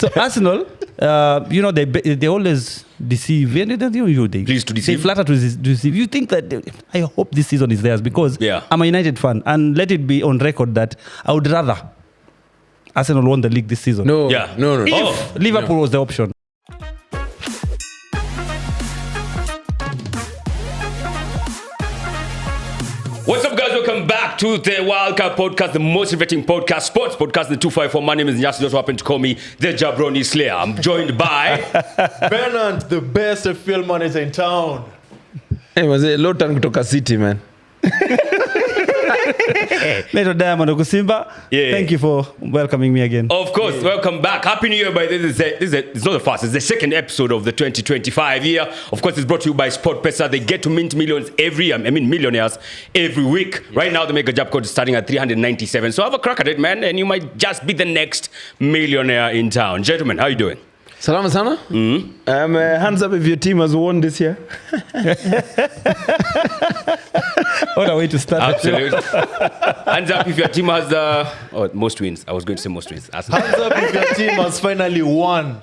So Arsenal, they always deceive. Please to deceive. They flatter to deceive. You think that I hope this season is theirs because I'm a United fan, and let it be on record that I would rather Arsenal won the league this season. No. If Liverpool was the option. What's up, guys? Welcome back to the Wildcard podcast, the most innovating podcast, sports podcast, the 254. My name is Nyasi. Those who happen to call me the Jabroni Slayer. I'm joined by Bernard, the best field manager in town. Hey, was it Lotan kutoka City, man? Little Diamond Okusimba, thank you for welcoming me again. Of course, welcome back. Happy New Year, by it's not the first, it's the second episode of the 2025 year. Of course, it's brought to you by SportPesa. They get to mint millions millionaires every week. Yes. Right now, the mega jackpot is starting at 397. So have a crack at it, man, and you might just be the next millionaire in town. Gentlemen, how are you doing? Salama sana. Hands up if your team has won this year. What a way to start. Absolutely. Hands up if your team has most wins. I was going to say most wins. Hands up if your team has finally won.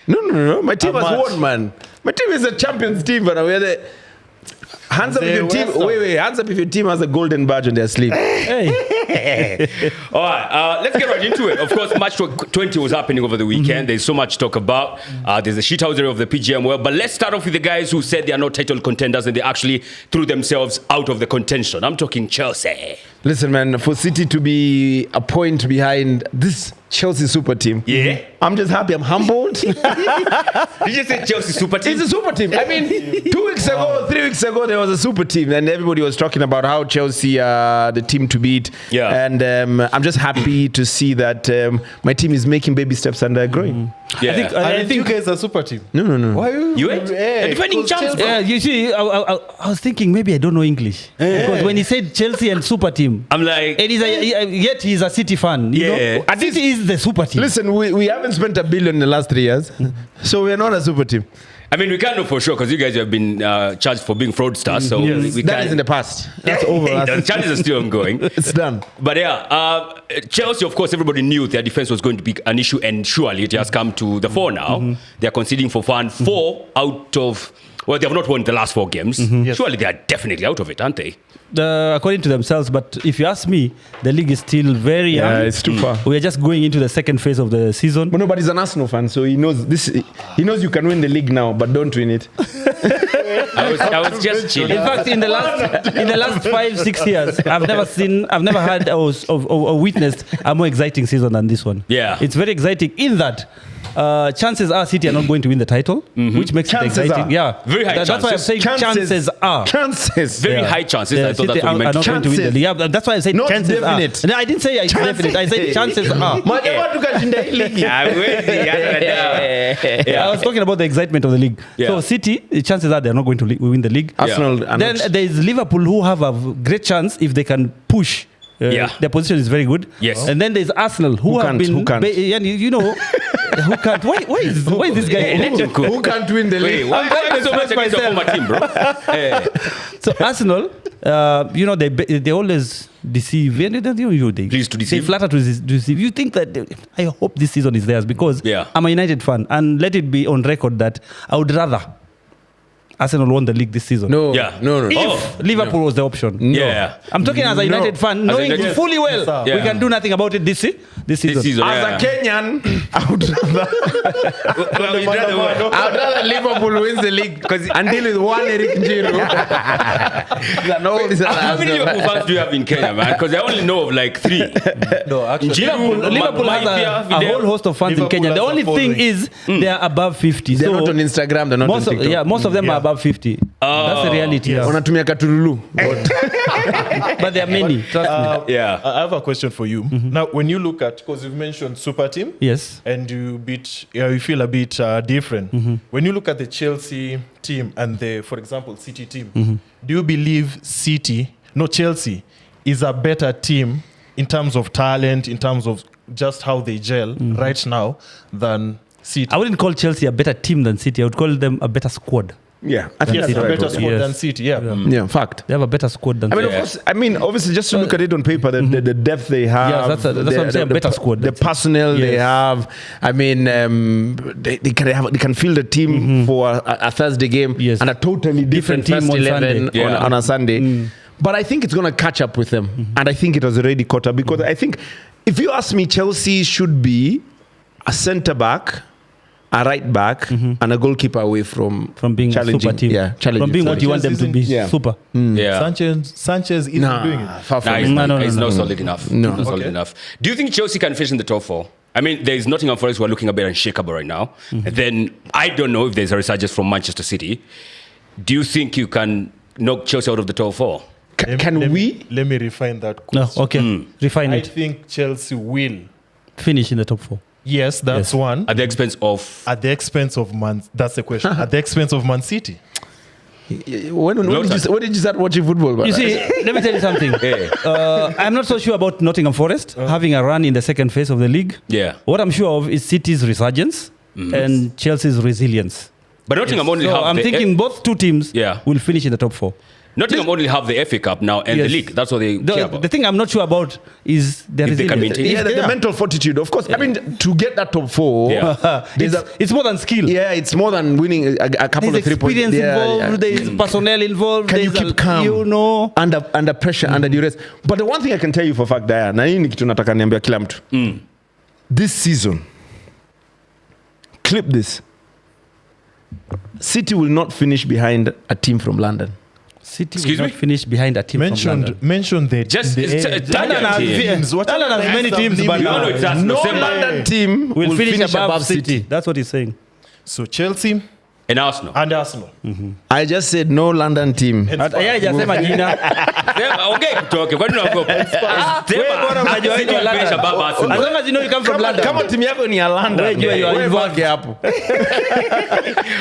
No. My team has won, man. My team is a champions team, but we're the... Hands up if your team... Wait. Hands up if your team has a golden badge on their sleeve. All right, let's get right into it. Of course, match 20 was happening over the weekend. There's so much to talk about. There's a shithousery of the PGMOL. But let's start off with the guys who said they are not title contenders and they actually threw themselves out of the contention. I'm talking Chelsea. Listen, man, for City to be a point behind this Chelsea super team. Yeah. I'm just happy. I'm humbled. Did you say Chelsea super team? It's a super team. I mean, 3 weeks ago, there was a super team and everybody was talking about how Chelsea are the team to beat. Yeah. And I'm just happy to see that my team is making baby steps and growing. Yeah. I think you guys are a super team. No. Why are You ain't? Defending champs, bro. Yeah, you see, I was thinking maybe I don't know English. Because when he said Chelsea and super team, I'm like... yet he's a City fan. You know? City is the super team. Listen, we haven't spent $1 billion in the last 3 years. So we're not a super team. I mean, we can't know for sure because you guys have been charged for being fraudsters. So we that is in the past. That's over. The charges are still ongoing. It's done. But Chelsea, of course, everybody knew their defense was going to be an issue, and surely it has come to the fore now. They're conceding for fun 4 out of... Well, they have not won the last 4 games. Yes. Surely they are definitely out of it, aren't they? According to themselves, but if you ask me, the league is still very young. Yeah, it's too far. We are just going into the second phase of the season. But nobody's an Arsenal fan, so he knows this. He knows you can win the league now, but don't win it. I was just chilling. In fact, in the last 5-6 years, I've never had or witnessed a more exciting season than this one. Yeah, it's very exciting in that. Chances are City are not going to win the title, which makes it exciting. Yeah, very high chances. That's why I'm saying chances are. Very high chances. I thought that's what you meant. Not going to win the league. Yeah, that's why I said chances definite. are. No, I didn't say it's definite. I said chances are. I was talking about the excitement of the league. So City, the chances are they're not going to win the league. Arsenal. Then there is Liverpool who have a great chance if they can push. Their position is very good. Yes. And then there's Arsenal who can't. Who can't? Why is this guy electric? Who can't win the league? I'm trying to express myself. Team, bro. So Arsenal, they always deceive. Please to deceive. They flatter to deceive. You think that I hope this season is theirs because I'm a United fan, and let it be on record that I would rather Arsenal won the league this season. No. If Liverpool was the option. I'm talking as a United fan, knowing fully well we can do nothing about it this season. As a Kenyan, I would rather Liverpool wins the league and deal with one Eric Njiru. How many Liverpool fans do you have in Kenya, man? Because I only know of like 3. No, actually, Liverpool has a whole host of fans in Kenya. The only thing is they are above 50. They're not on Instagram. They're not on TikTok. Most of them are above 50. That's the reality. Wanatumia Katululu. But there are many. Trust me. I have a question for you. Now, when you look at, because you've mentioned super team, yes, and you feel a bit different. When you look at the Chelsea team and the, for example, City team, do you believe Chelsea is a better team in terms of talent, in terms of just how they gel right now than City? I wouldn't call Chelsea a better team than City. I would call them a better squad. Yeah, I think Yes, that's a the right better word. squad Yes. than City. Yeah. Yeah, fact. They have a better squad than I mean, City. of course. I mean, obviously, just to look at it on paper, the depth they have. Yeah, that's what I'm saying. Better squad. The personnel they Yes. have. I mean, they can field a team for a Thursday game Yes. and a totally different team first on 11 Sunday. on a Sunday. But I think it's going to catch up with them, and I think it was already caught up because I think, if you ask me, Chelsea should be a centre back, a right back, and a goalkeeper away from being a challenging. super team. Yeah, challenging. From being what you want them to be. Yeah. Super. Yeah. Sanchez isn't doing it. Far from Nah, it. he's No, not, no, he's no, not no. solid enough. No. He's not solid Okay. enough. Do you think Chelsea can finish in the top 4? I mean, there's Nottingham Forest who are looking a bit unshakable right now. And then I don't know if there's a resurgence from Manchester City. Do you think you can knock Chelsea out of the top 4? Can we? Let me refine that No, question. okay. Refine I it. think Chelsea will. Finish in the top 4. Yes, that's Yes. one. At the expense of... At the expense of Man. That's the question. At the expense of Man City. When did you start watching football? Man? You see, let me tell you something. I'm not so sure about Nottingham Forest having a run in the second phase of the league. Yeah. What I'm sure of is City's resurgence and Chelsea's resilience. But Nottingham only So have I'm the... thinking both two teams Yeah. will finish in the top 4. Nottingham only have the FA Cup now and Yes. the league. That's what they care about. The thing I'm not sure about is the If they can resilience. maintain- the mental fortitude, of course. I mean, to get that top 4, Yeah. It's more than skill. yeah, it's more than winning a couple There's of 3 points. experience Yeah, involved. yeah. There's personnel involved. Can you there's keep calm? You know. Under pressure, under duress. But the one thing I can tell you for fact, Daya, na hii ni kitu nataka niambia kila mtu. This season, clip this. City will not finish behind a team from London. City Excuse will me? not finish behind a team from London. Mentioned the Just- the it's- end. it's London has teams. What London has many teams, but No, no, it's us. No December. London team will finish above City. That's what he's saying. So Chelsea And Arsenal. and Arsenal. I just said no London team. Yeye hajasema jina. Okay, kutoke. Kwani unaogopa? Wewe bora unajua City hiyo will finish London. above Arsenal. As long as you know you come from London. Kama timu yako ni ya London, Wewe jua you are wewe involved. vage hapo.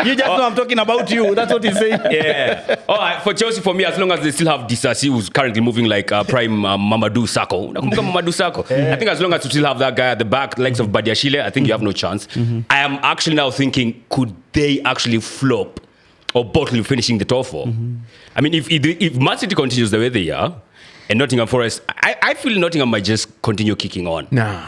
You just know I'm talking about you. That's what he's saying. Yeah. All right. For Chelsea, for me, as long as they still have Disasi, who's currently moving like prime Mamadou Sakho. Nakumbuka Mamadou Sakho. I think as long as you still have that guy at the back, likes of Badiashile, I think you have no chance. I am actually now thinking, could they actually flop or bottle finishing the top 4? I mean, if Man City continues the way they are, and Nottingham Forest, I feel Nottingham might just continue kicking on. Nah.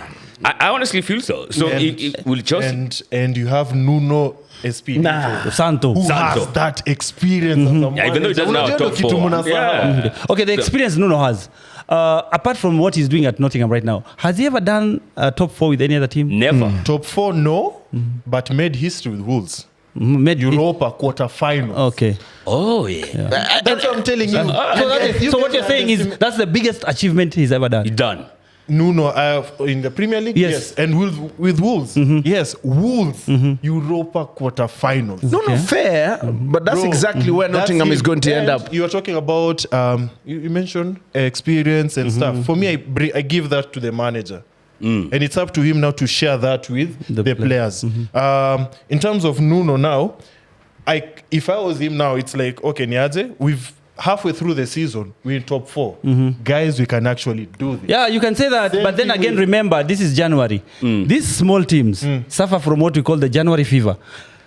I honestly feel so. So it will Chelsea. And you have Nuno Espirito. Santo. Who Santo. has that experience of the Yeah, even though he doesn't have Unajua top kitu 4. mnasahau. Yeah. Okay, the experience Nuno has. Apart from what he's doing at Nottingham right now, has he ever done a top 4 with any other team? Never. Top 4, no, but made history with Wolves. Made Europa quarterfinals. Okay. Oh, yeah. That's what I'm telling you. So what you're saying is that's the biggest achievement he's ever done. Done. Nuno in the Premier League, Yes. and with Wolves, yes, Wolves Europa quarterfinals. No, fair. But that's Bro, exactly where that's Nottingham it. is going to end And up. You are talking about you mentioned experience and stuff. For me, I give that to the manager. And it's up to him now to share that with the players. In terms of Nuno now, if I was him now, it's like, okay, Niadze, we've halfway through the season, we're in top 4. Guys, we can actually do this. Yeah, you can say that, Same but then thing again, with- remember, this is January. These small teams suffer from what we call the January fever.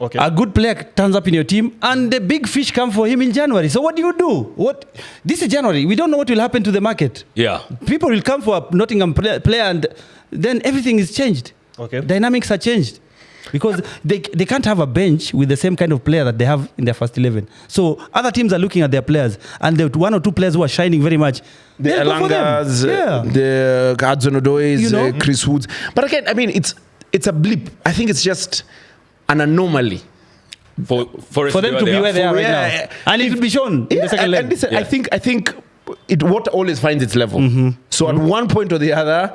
Okay. A good player turns up in your team, and the big fish come for him in January. So what do? This is January. We don't know what will happen to the market. Yeah. People will come for a Nottingham player, and then everything is changed. Okay. Dynamics are changed. Because they can't have a bench with the same kind of player that they have in their first 11. So other teams are looking at their players, and the 1 or 2 players who are shining very much. The they'll go for them. Elangas, Yeah. the Hudson-Odois, You know? Chris Woods. But again, I mean, it's a blip. I think it's just an anomaly. For them to be where they are right Yeah. now. And it will be shown in the second and leg. listen, Yeah. I think what always finds its level. So at one point or the other,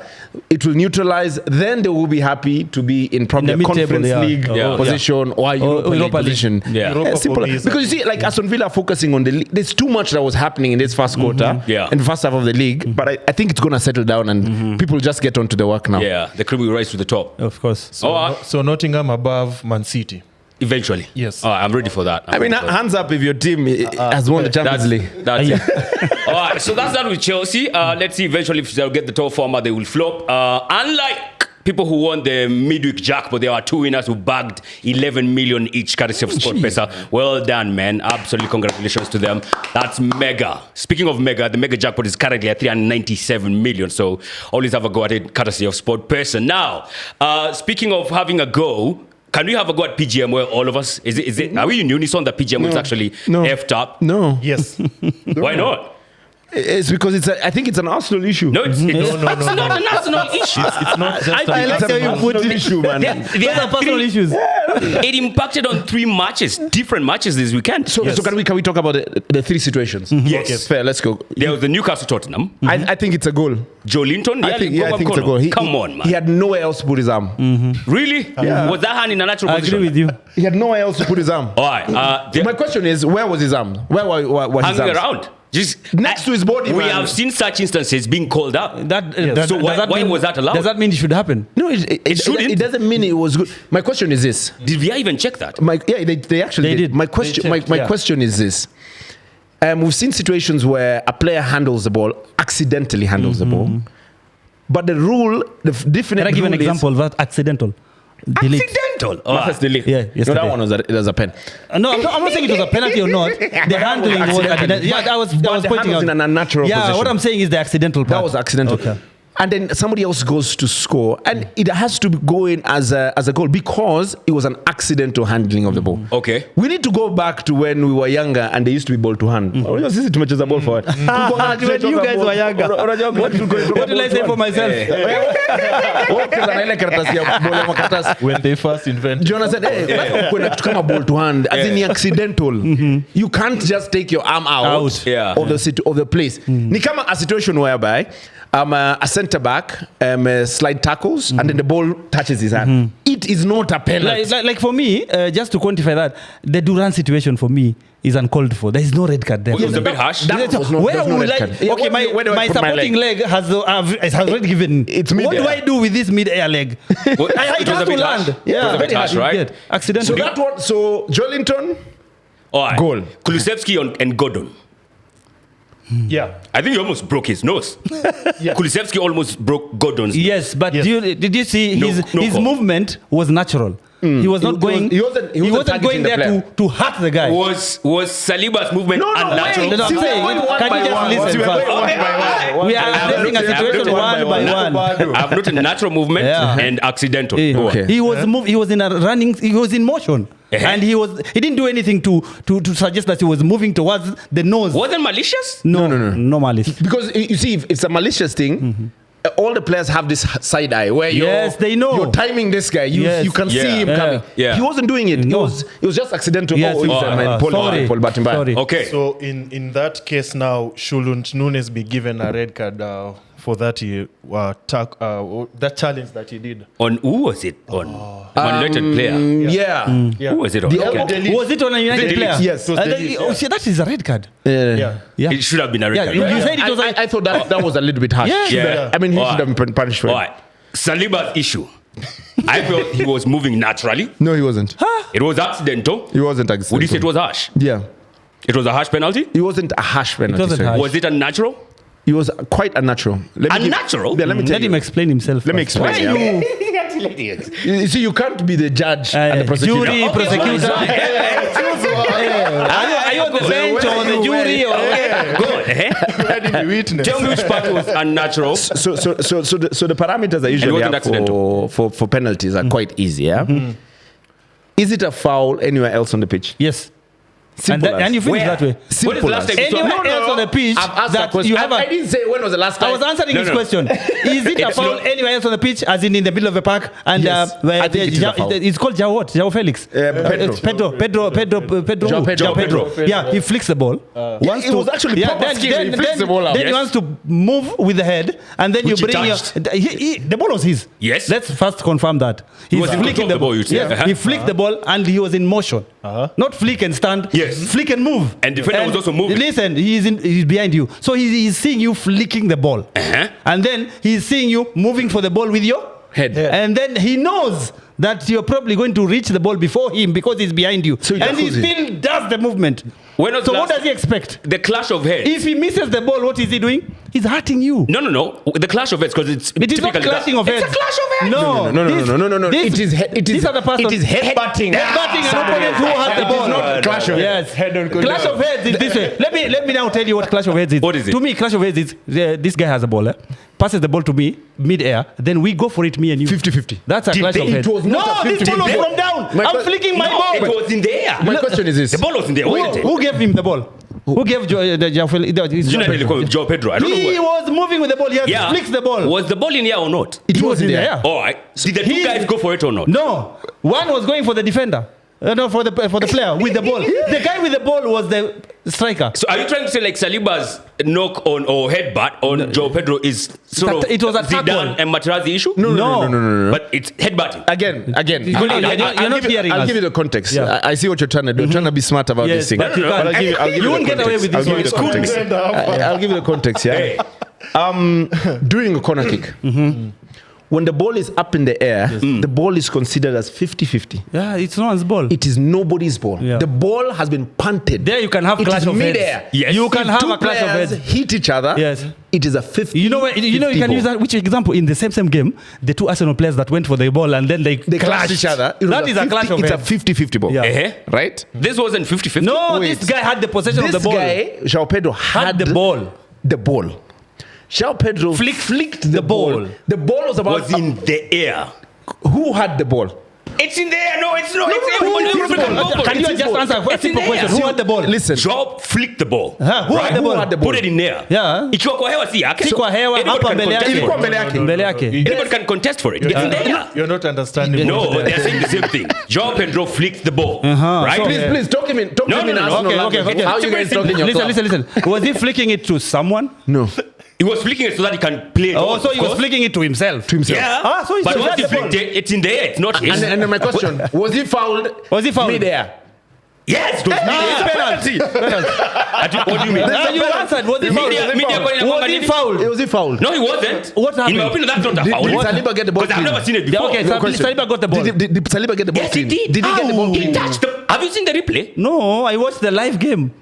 it will neutralize. Then they will be happy to be in probably In a the mid-table, conference yeah. league Yeah. position or a Europa League Europa League. position. Yeah. Europa Simple. for me is Because you see, like Aston Villa focusing on the league, there's too much that was happening in this first quarter Yeah. and first half of the league. But I think it's going to settle down and people just get onto the work now. Yeah, the cream will rise to the top. Of course. So Nottingham above Man City. Eventually. Yes. Oh, I'm ready for that. I mean, hands up if your team has won the Champions League. That's it. All right, so that's that with Chelsea. Let's see eventually if they'll get the top format, they will flop. Unlike people who won the midweek jackpot, there were 2 winners who bagged 11 million each, courtesy of SportPesa. Well done, man. Absolutely congratulations to them. That's mega. Speaking of mega, the mega jackpot is currently at 397 million. So always have a go at it, courtesy of SportPesa. Now, speaking of having a go, can we have a go at PGMOL, all of us? Are we in unison that PGMOL is actually effed up? No. Yes. Why not? It's because I think it's an Arsenal issue. No, it's not no. an Arsenal issue. It's not just I like how you put it. issue, man. Those are personal issues. It impacted on 3 matches, different matches this weekend. So can we talk about the 3 situations? Yes. Okay, fair. Let's go. There was the Newcastle Tottenham. I think it's a goal. Joe Linton. I think it's a goal. Come on, man. He had nowhere else to put his arm. Really? Yeah. Was that hand in a natural I position? agree with you. He had nowhere else to put his arm. All right. My question is, where was his arm? Where was his Hanging arm? around. Just Next to his body, We man. have seen such instances being called out. So why was that allowed? Does that mean it should happen? No, it shouldn't. It doesn't mean it was good. My question is this. Did we even check that? They actually did. My question is this. We've seen situations where a player handles the ball, accidentally handles the ball. But the rule, the definite Can I give an rule example of that? Accidental. Delete. Accidental. That's delete. Yeah, No, yesterday. that one was a pen. No, I'm not saying it was a penalty or not. The handling was accidental. Yeah, I was the pointing hand was out. in an unnatural Yeah, position. what I'm saying is the accidental part. That was accidental. Okay. And then somebody else goes to score, and it has to go in as a goal because it was an accidental handling of the ball. Okay. We need to go back to when we were younger and they used to be ball to hand. Sisi tumecheza ball forward. When you guys were younger. What did I say for myself? when they first invented. Jonas said, hey, when it come ball to hand, as in the accidental, you can't just take your arm out of the place. Ni kama a situation whereby a centre back slide tackles and then the ball touches his hand. It is not a penalty. Like for me, just to quantify that, the Duran situation for me is uncalled for. There is no red card there. It was a bit harsh. Where would okay, my supporting leg has already given. It's what mid-air. do I do with this mid-air leg? It was has a to bit land. harsh. Yeah, It was a bit harsh, right? Accidental. So Joelinton, All right. Goal. Kulusevski and Gordon. Yeah. I think he almost broke his nose. Kulusevski almost broke Gordon's nose. Yes, but Yes. did you see his call. movement was natural. He was not going. He wasn't going targeting the there player. to hurt the guy. Was Saliba's movement No, unnatural? wait. No, I'm See, saying, we're going one can by you just one. listen We're first? going one by one. We are addressing a situation one by one. I've noted natural movement Yeah. and accidental. Yeah. Go on. Okay. He was he was in a running. He was in motion, and he didn't do anything to suggest that he was moving towards the nose. Wasn't malicious? No malice. Because you see, if it's a malicious thing, all the players have this side eye where They know. you're timing this guy. You can see him coming. Yeah. He wasn't doing it. No. It was just accidental. Yes, Paul Batimba. sorry. Okay. So in that case now, shouldn't Nunes be given a red card for that that challenge that he did? On who was it? On Man United player. Yeah. Yeah. Who was it on? The Okay. elbow- Was it on a United Delete. player? Yes. It was delete, Oh, see, that is a red card. Yeah. Yeah. It should have been a red Yeah, card. you right? said it was I thought that was a little bit harsh. Yeah. Yeah. I mean, he All should have been punished for All it. right. Saliba's issue. I felt he was moving naturally. No, he wasn't. It was accidental. He wasn't accidental. Would you say it was harsh? Yeah. It was a harsh penalty? It wasn't a harsh penalty. wasn't sorry. harsh. Was it unnatural? It was quite unnatural. Unnatural? Let me tell Let you. him explain himself. Let me first. explain. Why yeah. you? You see, you can't be the judge and the prosecutor. Jury, prosecutor. Are you on the bench or the jury? Good. Tell me which part was unnatural. So the parameters are usually wasn't accidental. for penalties are quite easy. Yeah. Is it a foul anywhere else on the pitch? Yes. Simple And you finish Where? that way. When is Simple the last as. time you saw? Anywhere else on the pitch I've asked that that question. you have I didn't say when was the last time. I was answering No, his no. question. Is it a It's foul not- anywhere else on the pitch, as in the middle of the park? And Yes, where I think it is a foul. it's called João what? João Felix. Pedro. Pedro. João Pedro. Yeah, he flicks the ball. Wants it was actually proper skill. He flicks the ball out. Then he Yes. wants to move with the head, and then Which you he bring your. touched. The ball was his. Yes. Let's first confirm that. He's was in flicking control of the ball, you say. Yes, he flicked the ball, and he was in motion. Not flick and stand. Yes. Flick and move. And defender was also moving. Listen, he's behind you, so he's seeing you flicking the ball, and then he's seeing you moving for the ball with your Head. and then he knows that you're probably going to reach the ball before him because he's behind you, So he and he tackles it. still does the movement. When was So the what last- does he expect? The clash of heads. If he misses the ball, what is he doing? He's hurting you. No. The clash of heads, because It is not clashing of heads. It's a clash of heads. No. These are the person. It is headbutting. Headbutting an opponent who has the ball. It is not clash of Yes. head on Clash of heads is this way. Let me now tell you what clash of heads is. What is it? To me, clash of heads is this guy has a ball, passes the ball to me mid-air, then we go for it, me and you. 50-50. That's a clash of heads. It was not a this ball was 50-50. from down. My I'm flicking my ball. It was in the air. My question is this. The ball was in the air. Wait. Who gave him the ball? Who gave Joe Pedro? I don't know. He was moving with the ball. He has flicked the ball. Was the ball in the air or not? It was in the air. All right. Did the two guys go for it or not? No. One was going for the defender. No, for the player with the ball. The guy with the ball was the striker. So are you trying to say like Saliba's knock on or headbutt on Joe Pedro is sort of it was a tackle. Zidane and Materazzi issue? No. But it's headbutting. Again. You're not hearing I'll us. give you the context. Yeah. I see what you're trying to do. You're trying to be smart about this thing. But you But can't. I'll give You won't the get away with context. this I'll one. give you the context. I'll give you the context, yeah. Hey. During a corner kick, when the ball is up in the air, the ball is considered as 50-50. Yeah, it's no one's ball. It is nobody's ball. Yeah. The ball has been punted. There you can have it clash is of heads. mid-air. Yes. You can If have two a clash of players heads. hit each other. Yes. It is a 50. You can use that. Which example in the same game, the two Arsenal players that went for the ball and then they clashed each other. That is a clash of It's heads. a 50-50 ball. Yeah. Right? This wasn't 50-50. No, Wait. this guy had the possession of the ball. This guy, João Pedro, had the ball. The ball. João Pedro flicked the ball. The ball was about Was in the air. Who had the ball? It's in the air. No, it's not. Can you just answer a simple question? Who had the ball? Listen. Joe flicked the ball. Who had the ball? Put it in there. Yeah. Ikiwa kwa hewa si yake. Si kwa hewa, Anybody hapa can mbele contest yake. for it. Mbele yake. Mbele yake. Anybody can contest for it. It's in the air. You're not understanding. No, they're saying the same thing. Joao Pedro flicked the ball. Right? Please, talk him in. Talk No, him in no, no. Arsenal Okay. language. How you guys talking your club? Listen. Was he flicking it to someone? No. He was flicking it so that he can play it. Oh, on, so of he was course. flicking it to himself. Yeah. So he's but so once he that's the flicked it, it's in the air. It's not his. And then my question, was he fouled? Was he fouled? Mid-air. Yes, it was penalty. What do you mean? You answered. Was he fouled? Was he fouled? Was he fouled? No, he wasn't. What happened? In my opinion, that's not a Did foul. Saliba get the ball Because I've clean? never seen it before. Okay, Saliba got the ball. Did Saliba get the ball Yes, he clean? did. Did he get the ball He clean? touched the... Have you seen the replay? No, I watched the live game.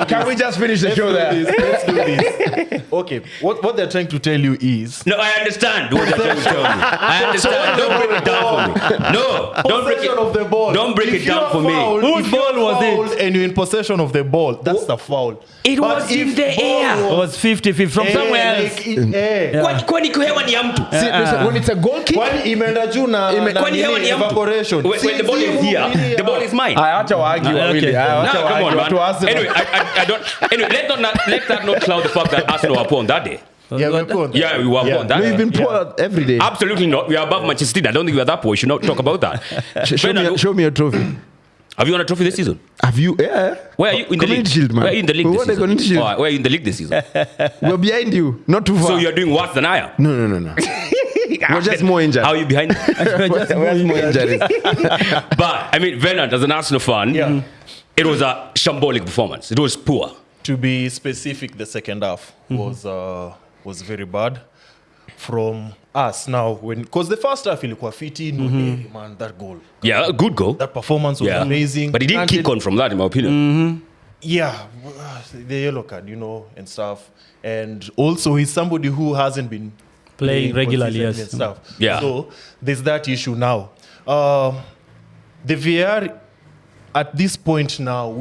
Can we just finish the show there? Let's do this. Okay, what they're trying to tell you is No, I understand what you're trying to tell me. I understand. Don't break it down for me. No, don't break possession it. of the ball. Don't break If it down you're for me. fouled- Whose if you're ball was it? fouled and you're in possession of the ball, that's the foul. It But was in if the ball air. It was 50-50 from somewhere else. Kwani kuhewa ni ya mtu? See, listen, when it's a goal kick, Kwani imeenda juu na Kwani hewa ni ya mtu? evaporation. When the ball is here, the ball is mine. acha waagi wawili. No, Acha come on, waagi man. watu wa Arsenal. Anyway, I don't. Anyway, let that not cloud the fact that Arsenal were poor on that day. Yeah, we're poor. Yeah, we were poor on that We've day. been poor every day. Absolutely not. We are above Manchester City. I don't think we are that poor. We should not talk about that. Show me your trophy. Have you won a trophy this season? Have you? Yeah. Where are you in the Community league? Shield, man. Where are you in the league We this won the season? Community Shield. Oh, where are you in the league this season? We're behind you. Not too far. So you're doing worse than I am. No. We're just more injured. How are you behind? We're just more injured. But I mean, Venant, as an Arsenal fan, it was a shambolic performance. It was poor. To be specific, the second half was very bad from us now, because the first half ilikuwa fiti, man, that goal, Yeah, a good goal. that performance was amazing. But he didn't kick on from that, in my opinion. Yeah, the yellow card, and stuff. And also, he's somebody who hasn't been Playing regularly, consistently yes. and stuff. Yeah. So there's that issue now. The VR at this point now,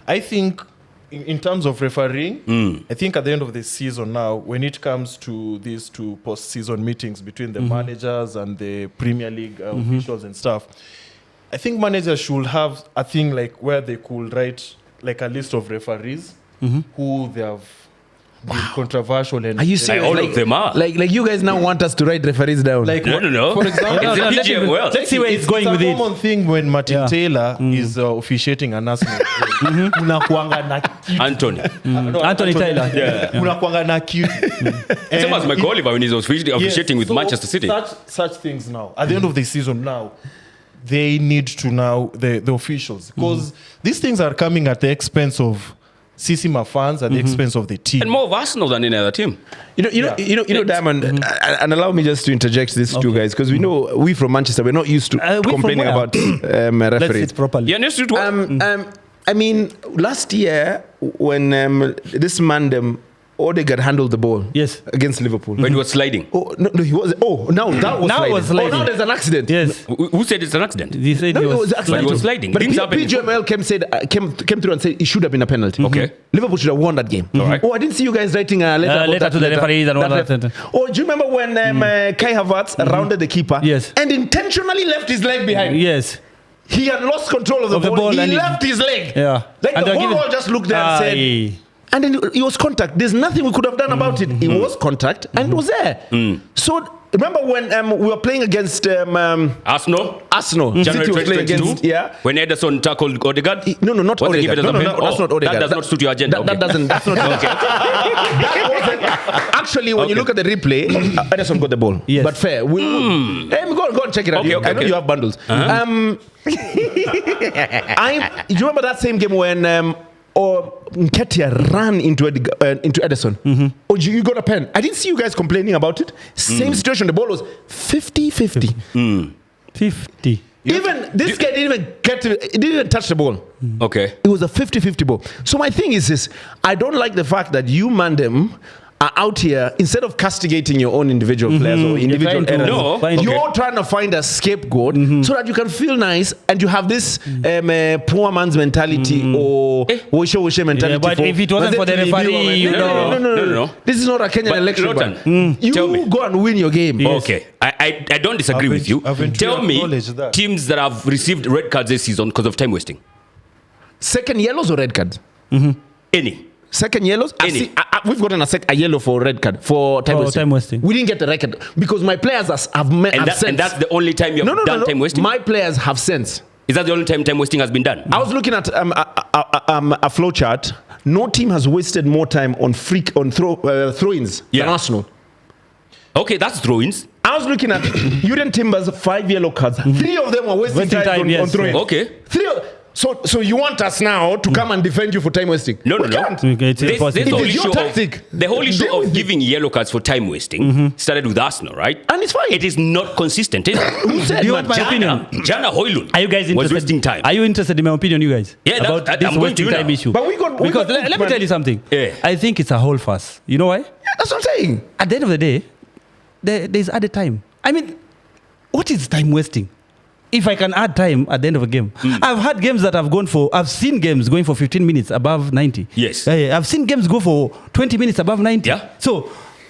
I think in terms of refereeing, I think at the end of the season now, when it comes to these two post-season meetings between the managers and the Premier League officials and stuff, I think managers should have a thing like where they could write like a list of referees who they have been controversial and Are you serious? All of them are. Like you guys now want us to write referees down. like No. for example, It's the PGMOL. Let's see where it's going it's with a it. common thing when Martin Yeah. Taylor is officiating an Arsenal game. Unakuanga na kitu. Anthony. No, Anthony Taylor. Yeah. Unakuanga na kitu. Same as Mike Oliver when he's officiating with so Manchester City. Such things now. At the end of the season now, they need to now, the officials, because these things are coming at the expense of Sisima fans, at the expense of the team. And more of Arsenal than any other team. You know, Diamond, and allow me just to interject these two guys, because we from Manchester, we're not used to We from complaining where? about Let's referees. sit properly. Yeah, next to it. I mean, last year this man Odegaard handled the ball against Liverpool. When he was sliding. Oh, no, he was. Oh, now that was sliding. Oh, now there's an accident. Yes. Who said it's an accident? He said No, it was accidental. But he was sliding. But Things happen. PGMOL came through and said it should have been a penalty. Okay. Liverpool should have won that game. All right. Oh, I didn't see you guys writing a letter to the referees and all that. Oh, do you remember when Kai Havertz rounded the keeper? Yes. And intentionally left his leg behind? Yes. He had lost control of the ball. He left his leg. Yeah. Like the whole world just looked there and said... And then it was contact. There's nothing we could have done about it. It was contact and it was there. So remember when we were playing against Arsenal? January City was playing against, when Ederson tackled Odegaard? No, not Odegaard. No, that's not Odegaard. That does not suit your agenda. That's not okay. That wasn't, actually, when you look at the replay, Ederson got the ball. Yes. But fair. Go and check it out. I know you have bundles. Do you remember that same game when Nketiah ran into Ederson? Or you got a pen? I didn't see you guys complaining about it. Same situation. The ball was 50-50. 50. Even this guy didn't even touch the ball. Okay. It was a 50-50 ball. So my thing is this: I don't like the fact that you Mandem are out here, instead of castigating your own individual players or individual errors, you're trying to find a scapegoat so that you can feel nice and you have this poor man's mentality or wishy mentality. Yeah, but if it wasn't for the referee, no. This is not a Kenyan election. Lotan, you go and win your game. Yes. Okay, I don't disagree with you. Tell me teams that have received red cards this season because of time wasting. Second yellows or red cards? Any. Second yellows? We've gotten a yellow for red card for time wasting. We didn't get the record because my players have sense. And that's the only time you have done time wasting? My players have sense. Is that the only time wasting has been done? I was looking at a flow chart. No team has wasted more time on throw-ins than Arsenal. Okay, that's throw-ins. I was looking at Urian Timber's 5 yellow cards. 3 of them were wasting time on throw-ins. Okay. So you want us now to come and defend you for time wasting? No. It's your tactic. The whole issue of giving yellow cards for time wasting started with Arsenal, right? And it's fine. It is not consistent, is it? Who said? Do you want my opinion? Jana Hoylund Are you guys interested? was wasting time. Are you interested in my opinion, you guys? Yeah, about this I'm going to wasting time issue. But because let me tell you something. Yeah. I think it's a whole fuss. You know why? Yeah, that's what I'm saying. At the end of the day, there's added time. I mean, what is time wasting? If I can add time at the end of a game. I've had games that I've seen games going for 15 minutes above 90. Yes. I've seen games go for 20 minutes above 90. Yeah. So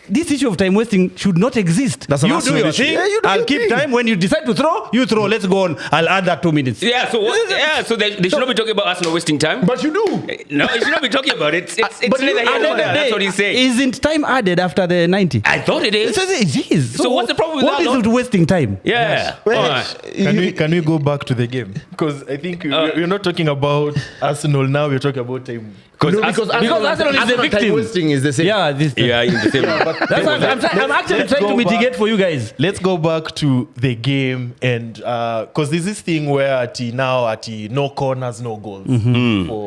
this issue of time wasting should not exist. That's you do your thing. I'll keep time. When you decide to throw, you throw. Let's go on. I'll add that 2 minutes. Yeah, so they should not be talking about Arsenal wasting time. But you do. No, you should not be talking about it. It's neither here nor there. That's what he's saying. Isn't time added after the 90? I thought it is. It is. So what's the problem with that? What is it wasting time? Yeah. Can we go back to the game? Because I think we're not talking about Arsenal now. We're talking about time. Because Arsenal is the victim. Time wasting is the same. Yeah, in the same. That's what I'm actually trying to mitigate for you guys. Let's go back to the game, and because there's this thing where no corners, no goals.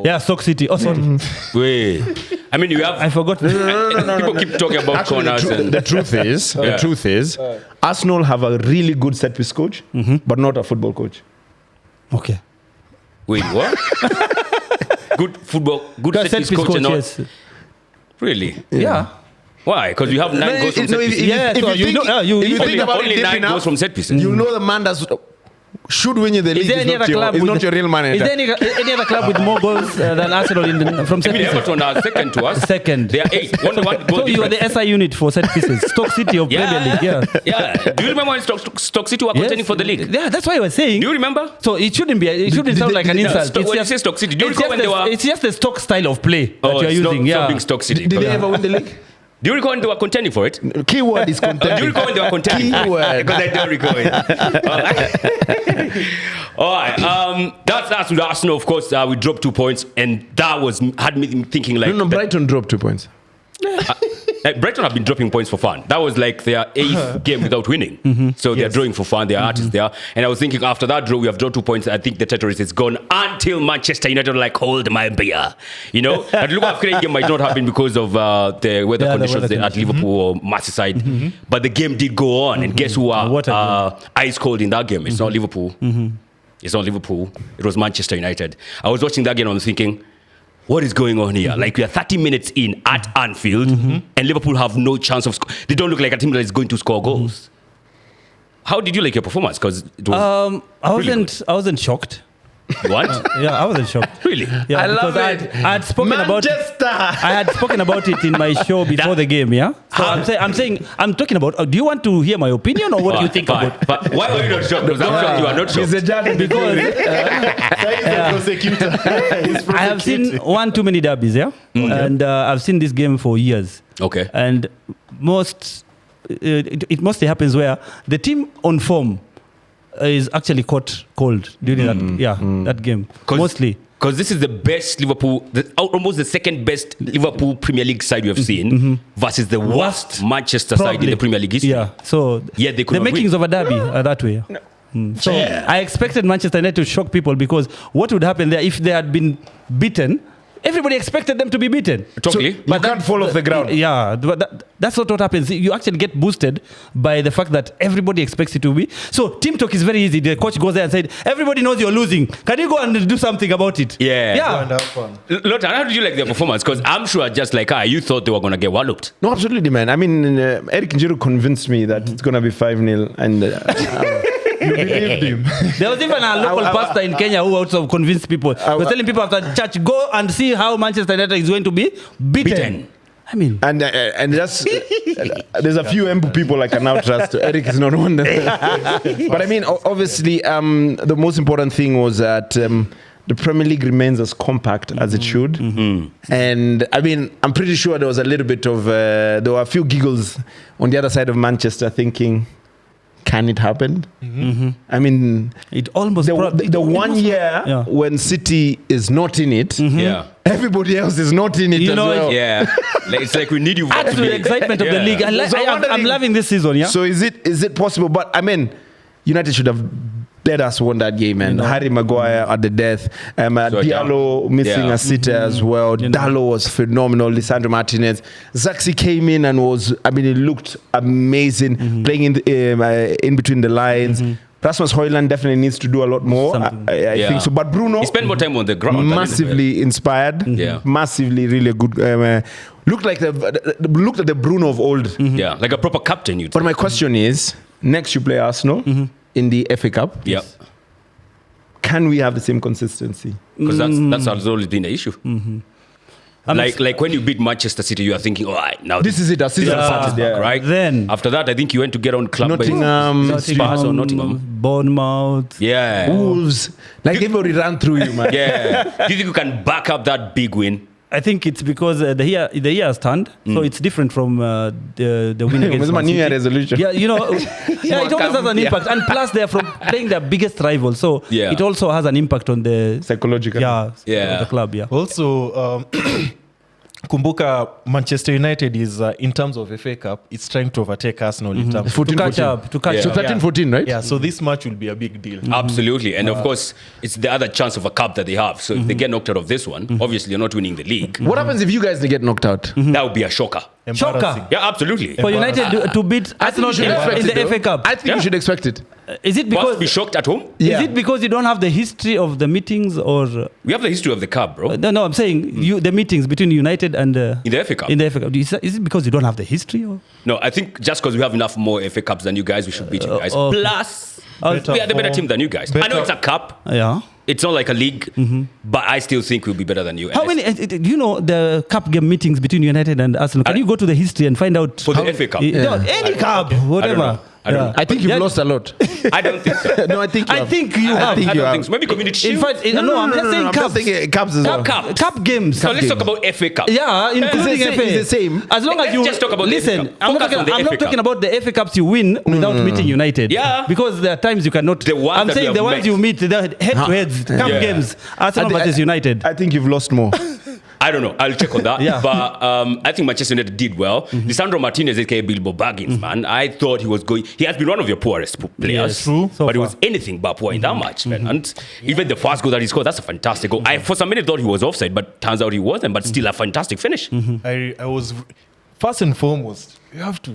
Yeah, Stoke City. Oh, sorry. Wait. I mean, you have. I forgot. No. People keep talking about Actually, corners. The truth is, Arsenal have a really good set piece coach, but not a football coach. Okay. Wait, what? Good set piece coach and not. Yes. Really? Yeah. Why? Because you have 9 goals from set pieces. If you think about only it 9 goals from set pieces. you know the man that should win you the league Is there any other club? It's not your real manager. Is there any other club with more goals than Arsenal from set pieces? Everton are second to us. Second. They are 8. One goal So you are the SI unit for set pieces. Stoke City of Premier League. Yeah. Do you remember when Stoke City were contending for the league? Yeah, that's why I was saying. Do you remember? So it shouldn't be. It shouldn't sound like an insult. When you say Stoke City, do you recall when they were? It's just the Stoke style of play that you're using. Stop being Stoke City. Did they ever win the league? Do you recall when they were contending for it? Keyword is contending. Do you recall when they were contending? Keyword. Because I don't recall it. All right. That's with Arsenal, of course. We dropped 2 points, and that had me thinking like. No, Brighton dropped 2 points. Brighton have been dropping points for fun. That was like their 8th game without winning. So they're drawing for fun. There are artists there. And I was thinking after that draw, we have drawn 2 points. I think the terrorist is gone until Manchester United like, hold my beer. You know? And look at the game might not have been because of the weather conditions at Liverpool or Merseyside. But the game did go on. And guess who are ice cold in that game? It's not Liverpool. It's not Liverpool. It was Manchester United. I was watching that game and I was thinking, what is going on here? Like, we are 30 minutes in at Anfield, and Liverpool have no chance of they don't look like a team that is going to score goals. How did you like your performance? Because it was I wasn't shocked. what? Yeah, I wasn't shocked. Really? Yeah, I love because it. I had spoken about Manchester. I had spoken about it in my show before the game. Yeah. So I'm talking about. Do you want to hear my opinion or what do you think Fine. about? But why were you not shocked? Because I'm shocked you are not He's a shocked. judge Because He's a prosecutor. He's I have seen one too many derbies. Yeah, and I've seen this game for years. Okay. And it mostly happens where the team on form is actually caught cold during that game. Mostly. Because this is the best Liverpool, almost the second best Liverpool Premier League side you have seen versus the worst Manchester side in the Premier League history. Yeah. So Yet they could the not makings win. of a derby are that way. So I expected Manchester United to shock people because what would happen there if they had been beaten? Everybody expected them to be beaten. Totally. You can't fall off the ground. Yeah, but that's not what happens. You actually get boosted by the fact that everybody expects it to be. So team talk is very easy. The coach goes there and said, everybody knows you're losing. Can you go and do something about it? Yeah. Yeah. and have fun. Lotan, how did you like their performance? Because I'm sure just like you thought they were going to get walloped. No, absolutely, man. I mean, Eric Njiru convinced me that it's going to be 5-0. And You believed him. There was even a local pastor in Kenya who also convinced people. He was telling people after church, go and see how Manchester United is going to be beaten. I mean, and that's there's a few Embu people I can now trust. Eric is not one. But I mean, obviously, the most important thing was that the Premier League remains as compact as it should. And I mean, I'm pretty sure there was a little bit of there were a few giggles on the other side of Manchester thinking, can it happen? I mean, it almost the 1 year when City is not in it, Yeah. everybody else is not in it You as know, well. Yeah. Like, it's like we need you. adds to the excitement of the league. So I'm I'm wondering- loving this season, yeah? So is it possible? But I mean, United should have let us won that game, man. Harry Maguire at the death. Diallo missing a sitter as well. Dallo was phenomenal. Lisandro Martinez. Zaxi came in and he looked amazing, playing in between the lines. Rasmus Højlund definitely needs to do a lot more. I think so. But Bruno, He spent more time on the ground. massively inspired. Yeah. Massively, really good. Looked like the Bruno of old. Yeah, like a proper captain. You'd But my question is, next you play Arsenal in the FA Cup. yeah, Can we have the same consistency? because that's always been the issue. Like when you beat Manchester City, you are thinking, all right, now This is it. This is back, right? Then- after that, I think you went to get on club Nottingham, Spurs or Nottingham. Bournemouth. Yeah, Wolves. Like everybody ran through you, man. yeah. Do you think you can back up that big win? I think it's because the year has turned, so it's different from the win It against was my Man New Year City. resolution. Yeah, it always has an impact, and plus they're from playing their biggest rival, so Yeah. it also has an impact on the Psychological. the club. Yeah, Also, Kumbuka, Manchester United is, in terms of FA Cup, it's trying to overtake Arsenal in terms of 14, to catch 14. up, to catch So up. 13-14, right? Yeah, so this match will be a big deal. Absolutely, and of course, it's the other chance of a cup that they have. So if they get knocked out of this one, obviously you're not winning the league. What happens if you guys get knocked out? That would be a shocker. Embarrassing. Yeah, absolutely. For United to beat Arsenal you should in expect the it, though. FA Cup. I think you should expect it. Is it Must because be shocked at home. Yeah. is it because you don't have the history of the meetings, or We have the history of the cup, bro. no? I'm saying the meetings between United and In the FA Cup. in the FA Cup. Is it because you don't have the history? Or? No, I think just because we have enough more FA Cups than you guys, we should beat you guys. okay. Plus, Better we are the better form. team than you guys. I know Better- it's a cup. Yeah. It's not like a league, but I still think we'll be better than you. How many? Do you know the cup game meetings between United and Arsenal? Can you go to the history and find out For the FA Cup? No, any cup, whatever. I don't know. I think you've lost a lot. I don't think so. No, I think you I have. think you I have. think I you don't have. think so. Maybe Community In Shield. fact, no, I'm just saying I'm cups. just thinking cups as well. Cup. Games. So let's games. talk about FA Cup. Yeah, including It's the FA. same- it's the same. As long as Let's you just talk about the FA listen. Cup. I'm not Focus on the talking, I'm FA not talking Cup. about the FA Cups you win without meeting United. Yeah. Because there are times you cannot. The ones I'm that we saying have the ones met. you meet, the head-to-heads, cup Yeah. games, Arsenal I- versus United. I think you've lost more. I don't know. I'll check on that. Yeah. But I think Manchester United did well. Lisandro Martinez, aka Bilbo Baggins, man. I thought he was going. He has been one of your poorest players. Yes, true. So but he far. was anything but poor in that match, man. And even the first goal that he scored, that's a fantastic goal. I for some minute thought he was offside, but turns out he wasn't. But still a fantastic finish. I was, first and foremost, you have to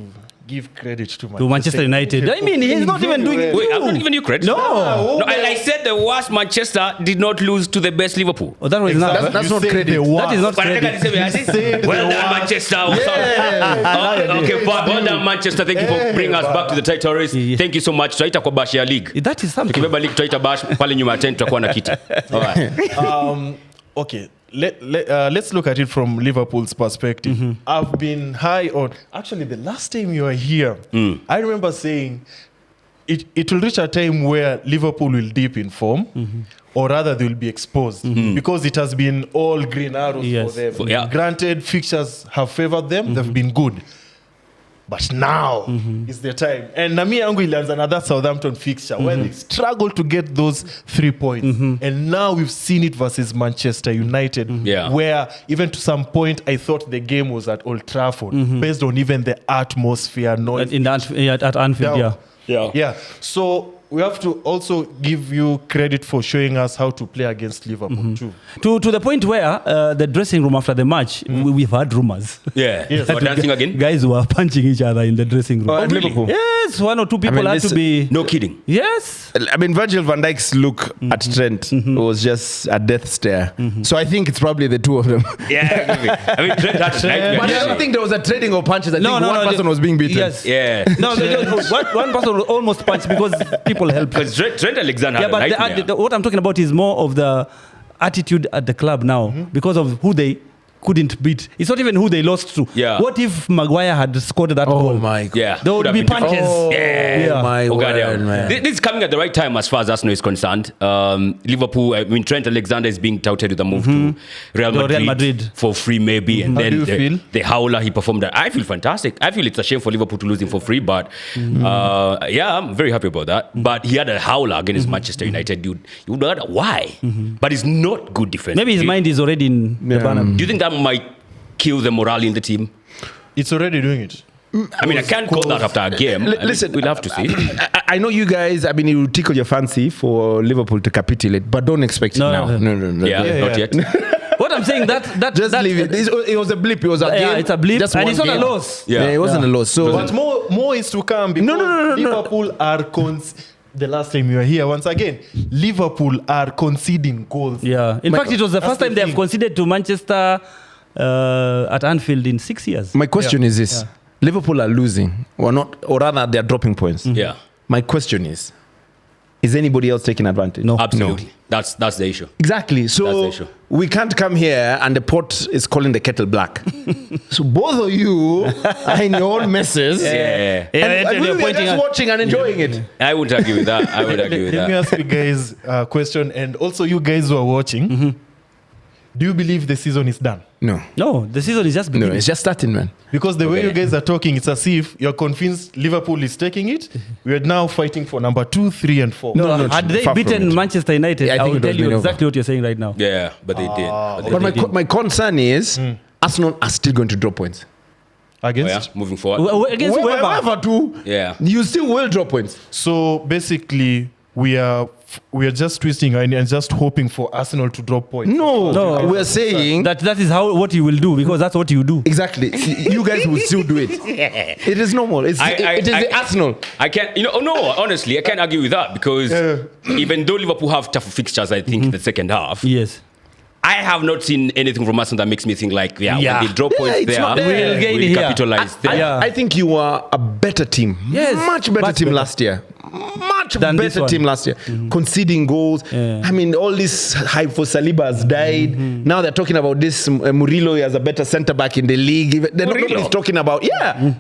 give credit to Manchester United. I mean, he's not even doing it. Wait, I'm not giving you credit. No. I said the worst Manchester did not lose to the best Liverpool. Oh, that was not. That's not credit. That is not credit. Well done, Manchester. Okay, well done, Manchester. Thank you for bringing us back to the title race. Thank you so much. Tutaita kwa bash ya league. That is something. Tukibeba league tutaita bash pale nyuma ya tent tutakuwa na kiti. All right. Okay, let's look at it from Liverpool's perspective. I've been high on... Actually, the last time you were here, I remember saying it will reach a time where Liverpool will dip in form, or rather they will be exposed, because it has been all green arrows for them. Granted, fixtures have favored them. They've been good. But now is the time. And Nami Angu lands another Southampton fixture where they struggle to get those 3 points. And now we've seen it versus Manchester United, where even to some point I thought the game was at Old Trafford, based on even the atmosphere noise. At Anfield, Yeah. So we have to also give you credit for showing us how to play against Liverpool too. To the point where the dressing room after the match, we've had rumors. Yeah. We're dancing again. Guys were punching each other in the dressing room. Really? Liverpool? Yes, 1 or 2 people had to be... No kidding. Yes. I mean, Virgil van Dijk's look at Trent was just a death stare. So I think it's probably the two of them. Yeah, I mean, Trent had to But I don't think there was a trading of punches. I think one person was being beaten. Yes. Yeah. No, one person was almost punched because people helped. Because Trent Alexander had a nightmare. What I'm talking about is more of the attitude at the club now because of who they couldn't beat. It's not even who they lost to. Yeah. What if Maguire had scored that goal? Oh my God. Yeah. There would be punches. Yeah. My word, man. This is coming at the right time as far as Arsenal is concerned. Liverpool, I mean, Trent Alexander is being touted with a move to Real Madrid for free maybe. And then the howler he performed that. I feel fantastic. I feel it's a shame for Liverpool to lose him for free, but yeah, I'm very happy about that. But he had a howler against Manchester United, dude. You would wonder why. But it's not good defense. Maybe his mind is already in the banner. Do you think that might kill the morale in the team? It's already doing it. I mean, I can't call that after a game. Listen, we'll have to see. I know you guys, I mean, you tickle your fancy for Liverpool to capitulate, but don't expect it now. No. Yeah, not yet. What I'm saying, that just leave it. It was a blip. It was a game. It's a blip, just and one it's not game. a loss. Yeah, it wasn't a loss. So, But more is to come because No. Liverpool are the last time you were here, once again, Liverpool are conceding goals. Yeah. In fact, it was the first time they have thing. conceded to Manchester at Anfield in 6 years. my question is this: Liverpool are losing, or not, or rather, they are dropping points. Yeah. My question is anybody else taking advantage? No. Absolutely. No. That's the issue. Exactly. That's So the issue. we can't come here and the pot is calling the kettle black. So both of you are in your own messes. Yeah. And we are just watching and enjoying it. I would argue with that. Let me ask you guys a question, and also you guys who are watching, do you believe the season is done? No, the season is just beginning. No, it's just starting, man. Because the way you guys are talking, it's as if you're convinced Liverpool is taking it. We are now fighting for number 2, 3, and 4. No, Had they far from beaten it. Manchester United, Yeah, I I think will it tell was you been exactly what you're saying right now. Yeah, but they did. But my concern is Arsenal are still going to drop points. Against? Moving forward. Against whoever. Whoever too. Yeah. You still will drop points. So basically, we are just twisting and just hoping for Arsenal to drop points. No. We're saying That is what you will do, because that's what you do. exactly. You guys will still do it. It is normal. It is the Arsenal. I can't, honestly, I can't argue with that because even though Liverpool have tough fixtures, I think, in the second half, Yes. I have not seen anything from Arsenal that makes me think like, when they drop points it's there, not there. We'll gain we'll here. capitalize there. I think you are a better team. Yes. Much better team better. last year. Much Than this better one. team last year. Conceding goals. Yeah. I mean, all this hype for Saliba has died. Now they're talking about this Murillo as a better centre back in the league. Nobody's talking about,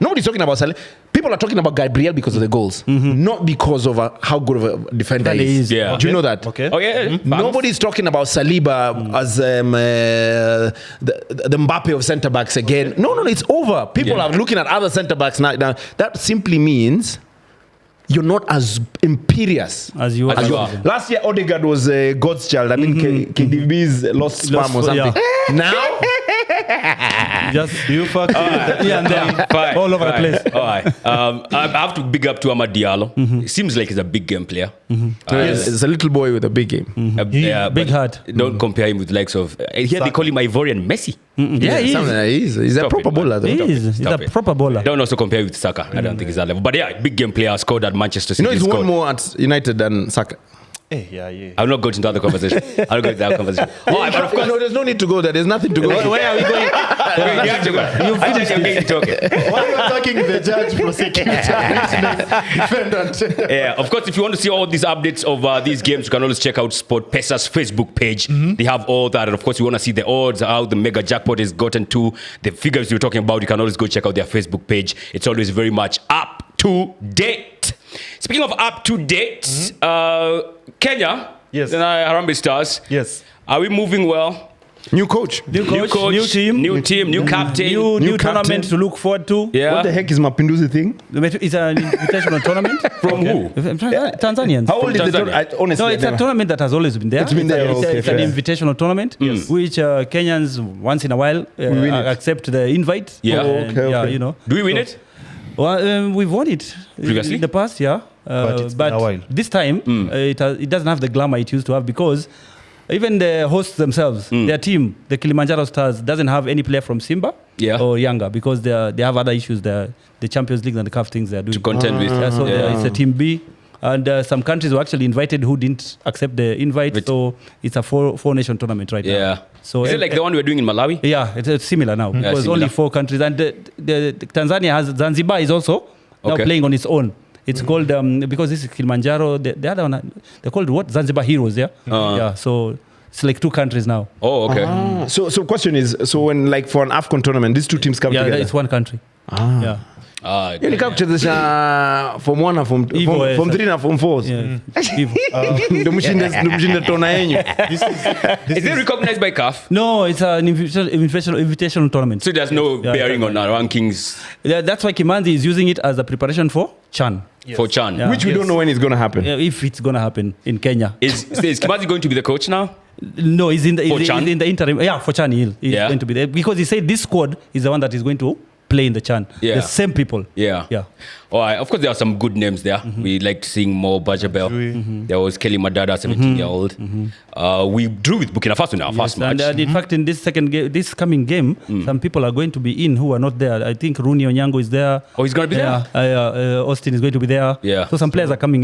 nobody's talking about Saliba. People are talking about Gabriel because of the goals, not because of how good of a defender he is. Yeah. Do you know that? Okay. Oh, yeah. Nobody's talking about Saliba as the Mbappe of centre backs again. No, it's over. People are looking at other centre backs now. That simply means you're not as imperious As you As you are. are. Last year, Odegaard was God's child. I mean, KDB's lost sperm or something. Yeah. Now, Just Do you fuck here and there, Fine, all over the fine. place. All right. I have to big up to Amad Diallo. It seems like he's a big game player. It's a little boy with a big game. Big but heart. Don't compare him with likes of. Here they call him Ivorian Messi. Yeah, he Something is. like he's a Stop proper it, man. bowler, though. He is. He's Stop a it. proper bowler. Don't also compare with Saka. I don't think he's that level. But yeah, big game player, scored at Manchester City. You know, he's scored. won more at United than Saka. Yeah. I'll not go into other conversation. I'll go into that conversation. All right, but of course. No, there's no need to go there. There's nothing to go there. Where are we going? You have to go. I just am getting talking. Why are you attacking the judge, prosecutor, witness, defendant? Yeah, of course, if you want to see all these updates of these games, you can always check out Sport Pesa's Facebook page. They have all that. And of course, you want to see the odds, how the mega jackpot has gotten to, the figures you're talking about, you can always go check out their Facebook page. It's always very much up to date. Speaking of up to date, Kenya, Yes. the Harambee Stars. Yes. Are we moving well? New coach. New coach, new team, new captain. new captain. tournament to look forward to. Yeah. What the heck is Mapinduzi thing? It's an invitational tournament. From who? Tanzanians. How old is the Tanzania. tournament? Honestly, No, it's I a never- tournament that has always been there. It's been there, okay, It's an fair. invitational tournament, which Kenyans once in a while win it. accept the invite. Yeah. Oh, And, okay, yeah, okay. you know. Do we win it? Well, we've won it Previously? in the past, yeah. But it's been a while. This time, it doesn't have the glamour it used to have because even the hosts themselves, their team, the Kilimanjaro Stars, doesn't have any player from Simba Yeah. or Yanga because they have other issues. The Champions League and the CAF things they're doing. To contend with. Yeah, so Yeah. it's a team B. And some countries were actually invited who didn't accept the invite. But- so it's a four-nation tournament right Yeah. now. So Is it like the one we're doing in Malawi? yeah, it's similar now because similar. only 4 countries. And the Tanzania has Zanzibar is also now Okay. playing on its own. It's called, because this is Kilimanjaro, the other one, they're called what? Zanzibar Heroes, yeah? Yeah, so it's like 2 countries now. Oh, okay. So question is, so when like for an AFCON tournament, these 2 teams come Yeah, together. it's one country. Yeah. Ili kuchezesha form 1 na form Hivyo, yes. 3 na form 4. Yeah. Hivyo. Ndio mshinde tona yenyu. Is it recognized by CAF? No, it's an invitational tournament. So there's no Yeah, bearing on our rankings Yeah, that's why Kimanzi is using it as a preparation for Chan. for Chan. Yeah. Which we don't know when it's going to happen. If it's going to happen in Kenya. Is Kimazi going to be the coach now? No, he's in the, For he's Chan? in the interim. Yeah, for Chan, he's Yeah. going to be there because he said this squad is the one that is going to play in the Chan. Yeah. The same people. Yeah. Yeah. All right. Of course, there are some good names there. We liked seeing Mo Bajabel. There was Kelly Madada, 17-year-old. We drew with Burkina Faso in our first match. And in fact, in this this coming game, some people are going to be in who are not there. I think Rooney Onyango is there. Oh, he's going to be there? Austin is going to be there. Yeah. So some players are coming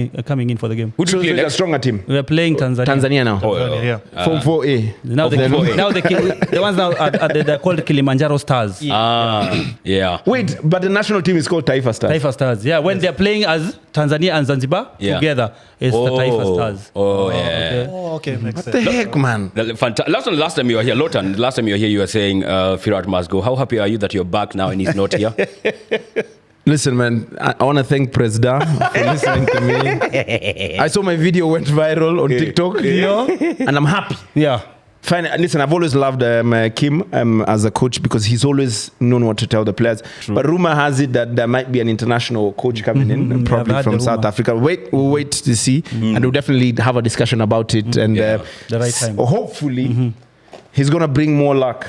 in for the game. Who do So we play it's a next? stronger team. We are playing Tanzania. Tanzania now. Yeah. Form 4A. Now the ones now they're called Kilimanjaro Stars. Yeah. Wait, but the national team is called Taifa Stars. Taifa Stars. Yeah, when they're playing as Tanzania and Zanzibar Yeah. together, it's the Taifa Stars. Oh, yeah. Oh, okay, makes What sense. the heck, man? Last time you were here, Lotan, last time you were here, you were saying Firat must go. How happy are you that you're back now and he's not here? Listen, man, I want to thank Presda for listening to me. I saw my video went viral on TikTok, and I'm happy. Yeah. Fine. Listen, I've always loved Kim as a coach because he's always known what to tell the players. But rumor has it that there might be an international coach coming in, probably I've heard from the South rumor. Africa. We'll wait to see, and we'll definitely have a discussion about it. And Yeah. The right time. hopefully, he's gonna bring more luck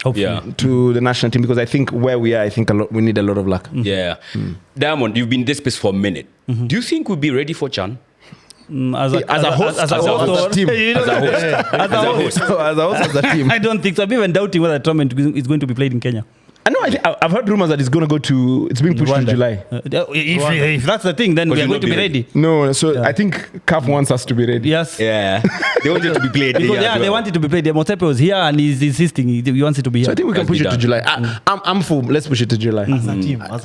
Hopefully. Yeah. to the national team because I think where we are, I think we need a lot of luck. Yeah. Diamond, you've been in this space for a minute. Do you think we'll be ready for Chan? As a host, as a host, or- team. You know, As a host. as a host. as a host of the team. I don't think so. I'm even doubting whether the tournament is going to be played in Kenya. I know. I've heard rumors that it's going to go to. It's being pushed Rwanda. to July. If that's the thing, then But we are you'll going not to be be ready. No, so I think CAF wants us to be ready. Yes. Yeah. They want it to be played. Because here as they well. want it to be played. Motepe was here and he's insisting. He wants it to be here. So I think we can Let's push be it to done. July. I'm for. Let's push it to July. As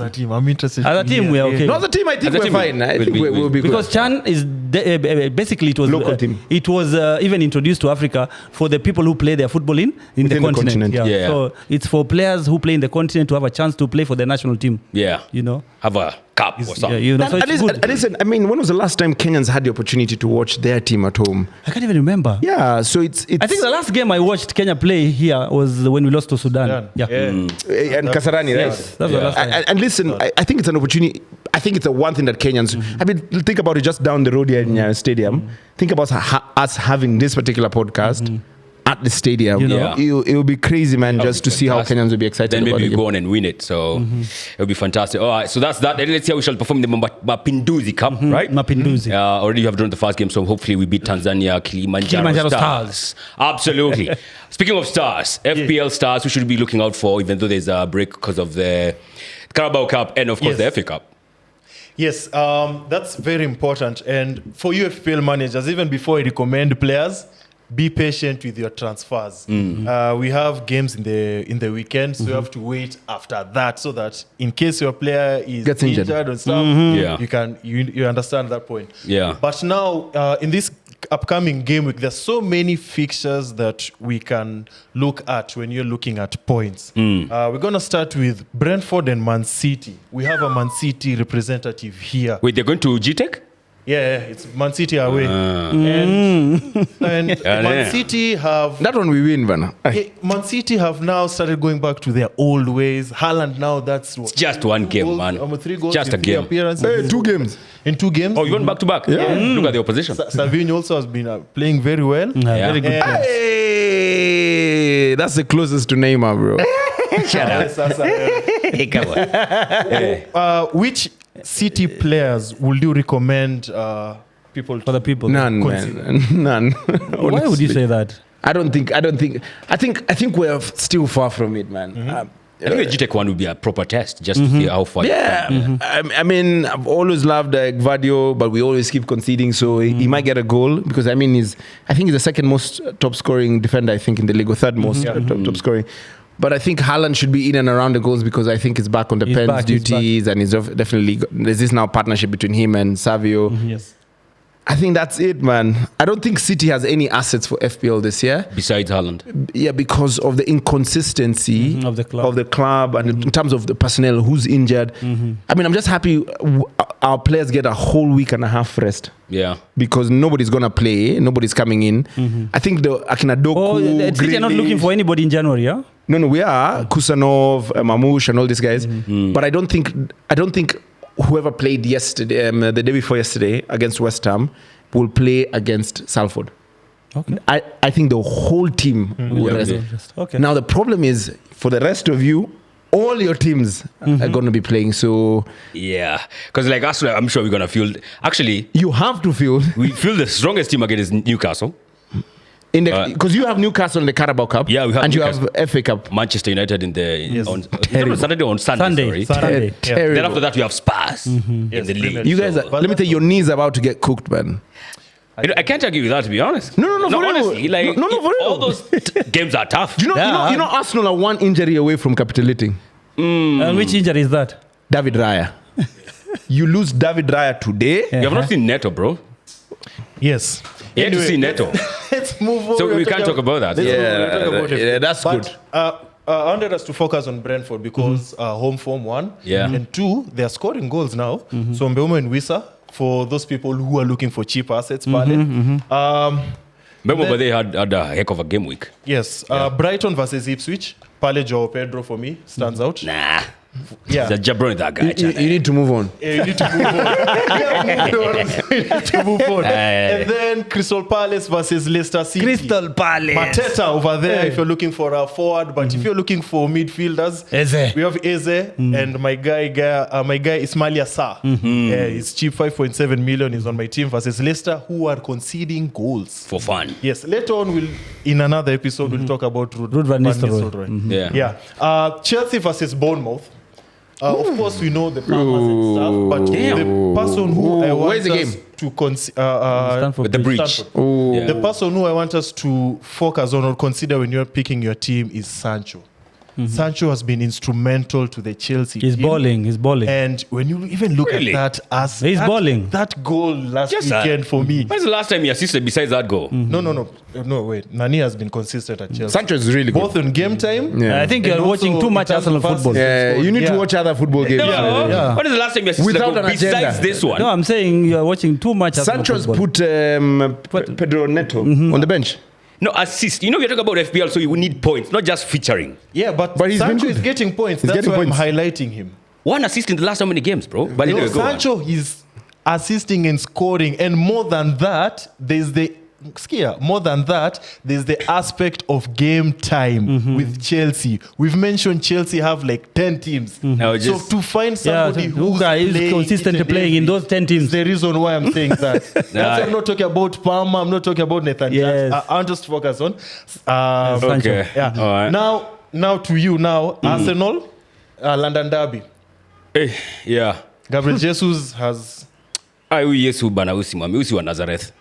a team, I'm interested. As a to team, hear. we are okay. No, as a team, I think As a we're team, fine. I we'll think be- we'll be Because good. Chan is basically it was Local team. It was even introduced to Africa for the people who play their football in Within the the continent. continent. Yeah. So it's for players who play in the continent to have a chance to play for the national team. Yeah. You know. Have a cup or Yeah, something. you know. So it's good. Listen, I mean, when was the last time Kenyans had the opportunity to watch their team at home? I can't even remember. Yeah, so it's I think the last game I watched Kenya play here was when we lost to Sudan. Yeah. and Kasarani, right? Yes, that's the last time. And listen, I think it's an opportunity. I think it's the one thing that Kenyans. I mean, think about it just down the road here in your stadium. Think about us having this particular podcast. at the stadium. You know? It will be crazy, man, just to see how fantastic. Kenyans will be excited Then about maybe it. you go on and win it. So it'll be fantastic. All right, so that's that. And let's see how we shall perform in the Mapinduzi Cup, right? Mapinduzi. Already you have drawn the first game, so hopefully we beat Tanzania, Kilimanjaro Stars. Absolutely. Speaking of stars, FPL stars, who should we be looking out for, even though there's a break because of the Carabao Cup and, of course, the FA Cup? Yes, that's very important. And for you FPL managers, even before I recommend players, be patient with your transfers. We have games in the weekend, so you have to wait after that, so that in case your player is Gets injured or stuff, you understand that point. Yeah. But now in this upcoming game week, there's so many fixtures that we can look at when you're looking at points. We're gonna start with Brentford and Man City. We have a Man City representative here. Wait, they're going to GTEC? Yeah, it's Man City away. And Man City have... That one we win, Vanna. Man City have now started going back to their old ways. Haaland now, that's what... Just one game, goals, man. 3 goals Just in a 3 game. appearances. 2 games. In 2 games. Oh, you went back to back? Yeah. Look at the opposition. Savinho also has been playing very well. Very good. And- Hey, that's the closest to Neymar, bro. Shut up. Hey, come on. Which City players would you recommend people For the people. None, Consider. man. None. Why would you say that? I think we're still far from it, man. I think the GTEC one would be a proper test, just to see how far you can. I mean, I've always loved Gvardio, but we always keep conceding, so he might get a goal because I think he's the second most top scoring defender, I think, in the league, or third most top scoring. But I think Haaland should be in and around the goals because I think he's back on the pens duties, and he's definitely there's this now partnership between him and Savio. Yes. I think that's it, man. I don't think City has any assets for FPL this year. Besides Haaland. Yeah, because of the inconsistency Of the club. and in terms of the personnel, who's injured. I mean, I'm just happy our players get a whole week and a half rest. Yeah. Because nobody's gonna play, nobody's coming in. I think the Akina Doku, Oh, City are not looking for anybody in January, yeah? No, we are Kusanov, Mamouche, and all these guys. But I don't think whoever played yesterday, the day before yesterday against West Ham, will play against Salford. Okay. I think the whole team will rest. Okay. Now the problem is for the rest of you, all your teams are going to be playing. So Yeah. Because like us, I'm sure we're going to field. Actually, you have to field we feel the strongest team against Newcastle. in the because you have Newcastle in the Carabao Cup. Yeah, we have and Newcastle. you have FA Cup. Manchester United in the on Saturday or on Sunday. Sunday. Sorry. Terrible. Then after that, we have Spurs in the league. You guys, So- let me tell you, your knees are about to get cooked, man. I can't argue with that, to be honest. No, for real. honestly, like No, for real. all those games are tough. You know, Arsenal are one injury away from capitulating. And which injury is that? David Raya. You lose David Raya today. You have not seen Neto, bro. Yes. You have to see Neto. Let's move on. So we can't talk about that. Let's move on. We'll talk about it. Yeah, that's But, good. I wanted us to focus on Brentford because home form 1. Yeah. And 2, they are scoring goals now. So Mbeumo and Wissa, for those people who are looking for cheap assets, Remember, but they had a heck of a game week. yes. Brighton versus Ipswich. Pale Joao Pedro for me stands out. Nah. Yeah. The jabroni, that guy. You need to move on. Yeah, you need to move on. You need to move on. And then Crystal Palace versus Leicester City. Crystal Palace. Mateta over there if you're looking for a forward, but if you're looking for midfielders, Eze. we have Eze and my guy Ismail Assar. He's cheap, 5.7 million. He's on my team versus Leicester, who are conceding goals. For fun. Yes, later on, in another episode, we'll talk about Ruud van Nistelrooy. Yeah. Chelsea versus Bournemouth. Of course, we know the plumbers and stuff, but the person who I want Where's the us game? to Stanford With the Bridge. breach. Stanford. Yeah. The person who I want us to focus on or consider when you're picking your team is Sancho. Sancho has been instrumental to the Chelsea He's team. balling. He's balling. And when you even look Really? at that as He's balling. that goal last Just that. weekend for me. When's the last time he assisted besides that goal? No, wait. Nani has been consistent at Chelsea. Sancho is really good. Both on game time. Yeah. I think And you're watching also too much in terms Arsenal of football. passes. Yeah, you need Yeah. to watch other football games. No. Yeah. When is the last time you assisted Without a goal an agenda. besides this one? No, I'm saying you're watching too much Arsenal Sancho's football. put Pedro Neto on the bench. No, assist. You know, we're talking about FPL, so you will need points, not just featuring. Yeah, but But he's been Sancho good. is getting points. He's That's getting why points. I'm highlighting him. One assist in the last how many games, bro? But anyway, go on. Sancho is assisting and scoring, and more than that, there's the Skia, more than that, there's the aspect of game time with Chelsea. We've mentioned Chelsea have like 10 teams. Now So just- to find somebody who's is playing consistently each and playing in every- those 10 teams. the reason why I'm saying that. That's why I'm not talking about Palmer. I'm not talking about Nathan Yes. Jackson. I'm just focused on. Okay. Yeah. All right. Now to you. Arsenal, London Derby. Yeah. Gabriel Jesus has. Yesu bana usi wa Nazareth.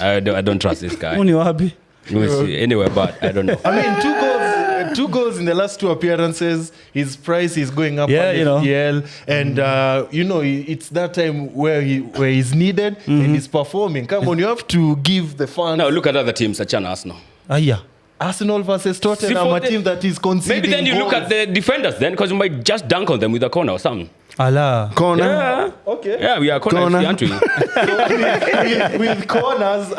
I don't trust this guy. Uni wapi? Anyway, but I don't know. I mean, two goals in the last 2 appearances. His price is going up. Yeah, on you know. FPL, and it's that time where he's needed and he's performing. Come on, you have to give the fans. Now look at other teams, such as Arsenal. Yeah. Arsenal versus Tottenham, See, for a the- team that is conceding. Maybe then you look goals. at the defenders then, because you might just dunk on them with a corner or something. Allah. Corner. Yeah. Okay. Yeah, we are corner, aren't we? with corners,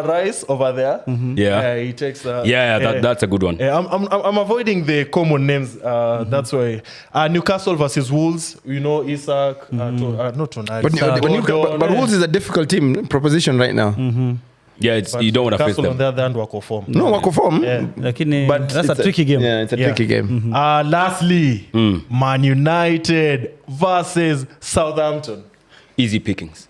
Rice over there. Yeah. He takes. That's a good one. I'm avoiding the common names. That's why. Newcastle versus Wolves. Isak. Not Tonali. But Wolves is a difficult team proposition right now. Yeah, you don't want to face Newcastle on them. the other hand wako form. No, wako form. Yeah. Lakini But that's a it's tricky game. Yeah, it's a tricky game. Lastly, Man United versus Southampton. Easy pickings.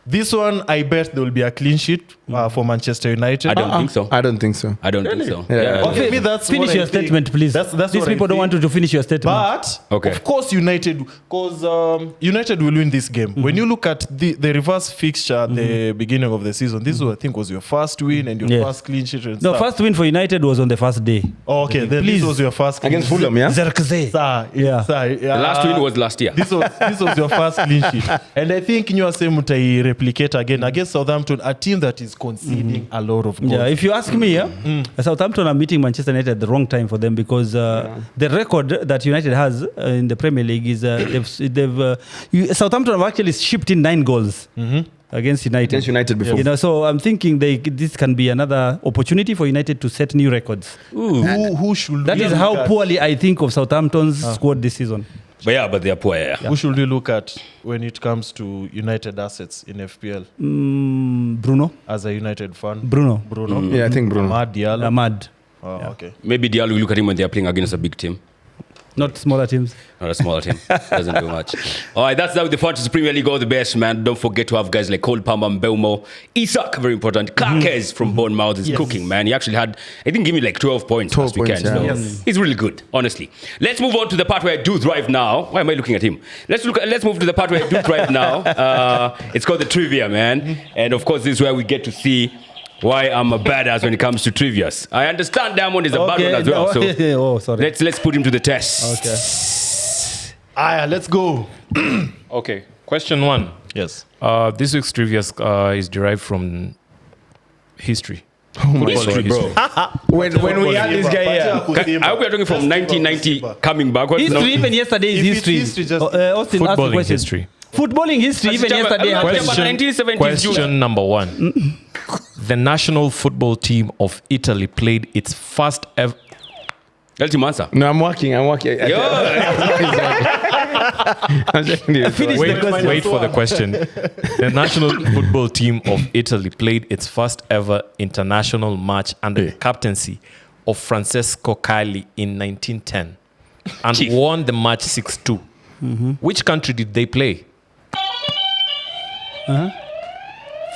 This one, I bet there will be a clean sheet for Manchester United. I don't think so. I don't think so. I don't think so. Yeah. Okay, me, that's Finish what I your think. statement, please. That's These what I people don't think. want you to finish your statement. But Okay. of course, United, because United will win this game. When you look at the reverse fixture at the beginning of the season, this I think was your first win and your Yeah. first clean sheet. And No, stuff. first win for United was on the first day. Oh, okay, then Please. this was your first clean Against sheet. Fulham, yeah? Zerkzee. Sir, The last win was last year. This was your first clean sheet, and I think you are saying mutai replicate again against Southampton, a team that is conceding a lot of goals. Yeah, if you ask me, Southampton are meeting Manchester United at the wrong time for them because the record that United has in the Premier League is Southampton have actually shipped in 9 goals against United. Against United before. So I'm thinking this can be another opportunity for United to set new records. Who should That we is look how at? poorly I think of Southampton's squad this season. But they are poor, yeah. Who should we look at when it comes to United assets in FPL Bruno. as a United fan? Bruno. Yeah, I think Bruno. Ahmad Diallo. Ahmad. Oh, okay. Maybe Diallo will look at him when they are playing against a big team. Not smaller teams. Not a smaller team. Doesn't do much. All right, that's that with the Fantasy Premier League. All the best, man. Don't forget to have guys like Cole Palmer and Belmo. Isak, very important. Kakes from Bournemouth is cooking, man. He actually had, I think, give me like 12 points 12 last weekend. points, yeah. So Yes. he's really good, honestly. Let's move on to the part where I do thrive now. Why am I looking at him? Let's move to the part where I do thrive now. It's called the trivia, man. And of course, this is where we get to see why I'm a badass when it comes to trivias. I understand Diamond is a bad one as well. So sorry. let's put him to the test. Okay. Let's go. Okay, question 1. Yes. This week's trivia is derived from history. History, bro. When we had this guy here. I hope we are talking from 1990 coming backwards. History, even yesterday is If it's history. history, just- Austin, ask the Footballing question. history. Footballing history, even yesterday. Question- 1970s Question number 1. The national football team of Italy played its first ever. Let him answer. No, I'm working. Yo. Finish the question. Wait for the question. The national football team of Italy played its first ever international match under the captaincy of Francesco Calli in 1910 and Chief. won the match 6-2. Which country did they play?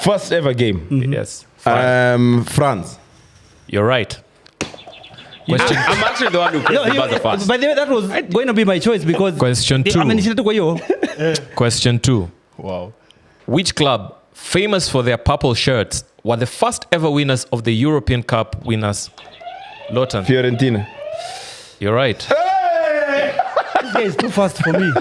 First ever game. Yes. France. You're right. Question, I'm actually the one who pressed the buzzer first. By the way, that was going to be my choice because Question 2. amenishileta kwa hiyo. Question 2. Wow. Which club, famous for their purple shirts, were the first ever winners of the European Cup winners? Lotan. Fiorentina. You're right. This guy is too fast for me.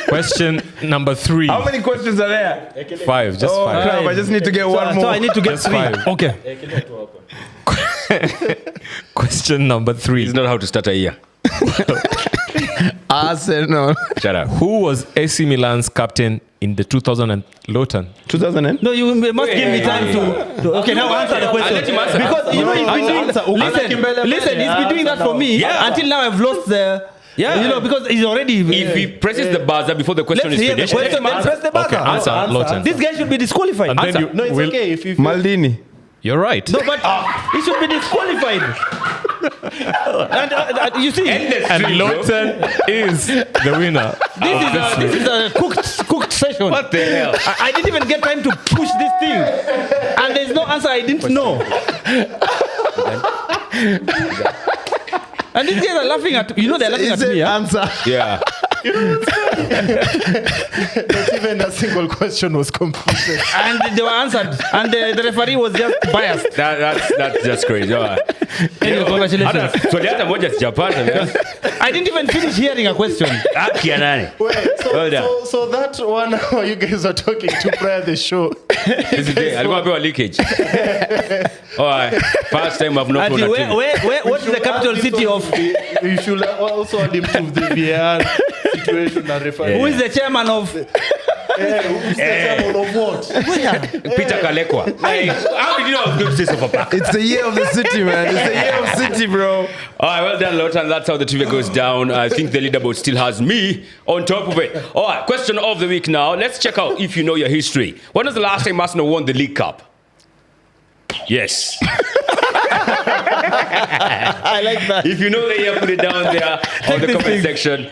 Question number 3. How many questions are there? 5. Just 5. Crap, I just need to get one So more. I need to get Just 3. 5. Okay. Question number 3. It's not how to start a year. Arsenal. Shut up. Who was AC Milan's captain in the 2000 and Lotan? 2000 and? No, you must give me time to. Okay, now answer the question. I'll let him answer. Because you know he's been doing. Listen, he's been doing that for me Yeah. until now. I've lost the. Yeah. You know, because he's already. If he presses the buzzer before the question Let's is hear the finished, question, then press the buzzer. Okay, answer, Lotan. This guy should be disqualified. And then Answer. you- No, it's Will- okay if Maldini. You're right. No, but he should be disqualified. and you see, endless And stream, bro. Lotan is the winner. this is a cooked session. What the hell? I didn't even get time to push this thing, and there's no answer I didn't know. And these guys are laughing at they're laughing at me. Yeah? Answer. Yeah. not even a single question was completed. And they were answered, and the referee was just biased. That's just crazy. All right. Anyway, congratulations. Swali hata moja sijapata, man. I didn't even finish hearing a question. Haki ya nani? Wait, Hold on. so that 1 hour you guys are talking to prior the show. This is the alikuwa apewa leakage. All right. First time I've not Ati, known that. what is the capital city of? You should also add him to the VR situation and referee. Who is the chairman of? Who's the chairman of what? Peter Kalekwa. Like, how did you know I was going to say Sofa Park? It's the year of the city, man. It's the year of city, bro. All right, well done, Lotan. That's how the trivia goes down. I think the leaderboard still has me on top of it. All right, question of the week now. Let's check out if you know your history. When was the last time Arsenal won the League Cup? Yes. I like that. If you know the year, put it down there on the comment section.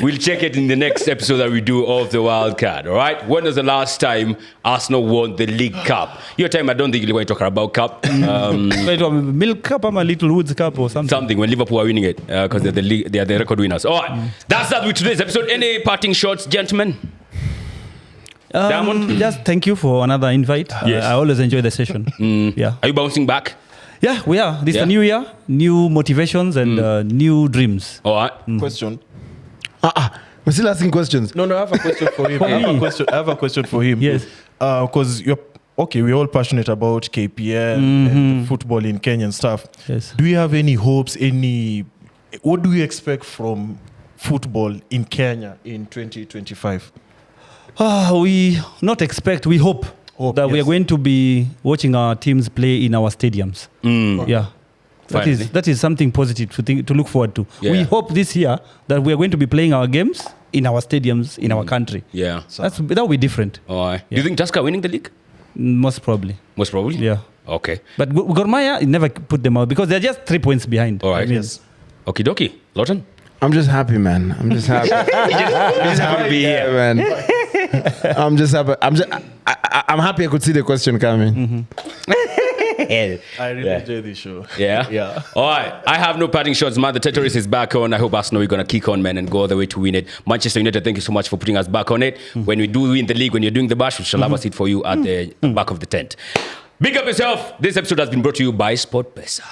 We'll check it in the next episode that we do of the Wildcard. All right. When was the last time Arsenal won the League Cup? Your time, I don't think you want to talk about cup. Milk cup or a Little Woods cup or something. Something when Liverpool are winning it because they're they are the record winners. All right. That's that with today's episode. Any parting shots, gentlemen? Diamond? Just thank you for another invite. Yes. I always enjoy the session. Yeah. Are you bouncing back? Yeah, we are. This is Yeah. a new year, new motivations and new dreams. All right. Question. We're still asking questions. No, I have a question for him. I have a question for him. Yes. Because we're all passionate about KPL and football in Kenya and stuff. Yes. Do you have any hopes, what do you expect from football in Kenya in 2025? We not expect, we hope that we are yes. going to be watching our teams play in our stadiums. Yeah. Finally. That is something positive to look forward to. Yeah. We hope this year that we are going to be playing our games in our stadiums in our country. Yeah. That will be different. All right. Do you think Tusker winning the league? Most probably. Most probably. Yeah. Okay. But Gor Mahia never put them out because they're just 3 points behind. All right. Yes. Okie dokie. Lawton? I'm just happy, man. I'm just happy. Just happy to be here. Yeah, man. I'm just happy. I'm happy I could see the question coming. Yeah. I really enjoy this show. Yeah? Yeah. All right. I have no parting shots, man. The terrorist is back on. I hope Arsenal are going to kick on, man, and go all the way to win it. Manchester United, thank you so much for putting us back on it. When we do win the league, when you're doing the bash, we shall have a seat for you at the back of the tent. Big up yourself. This episode has been brought to you by Sport Pesa.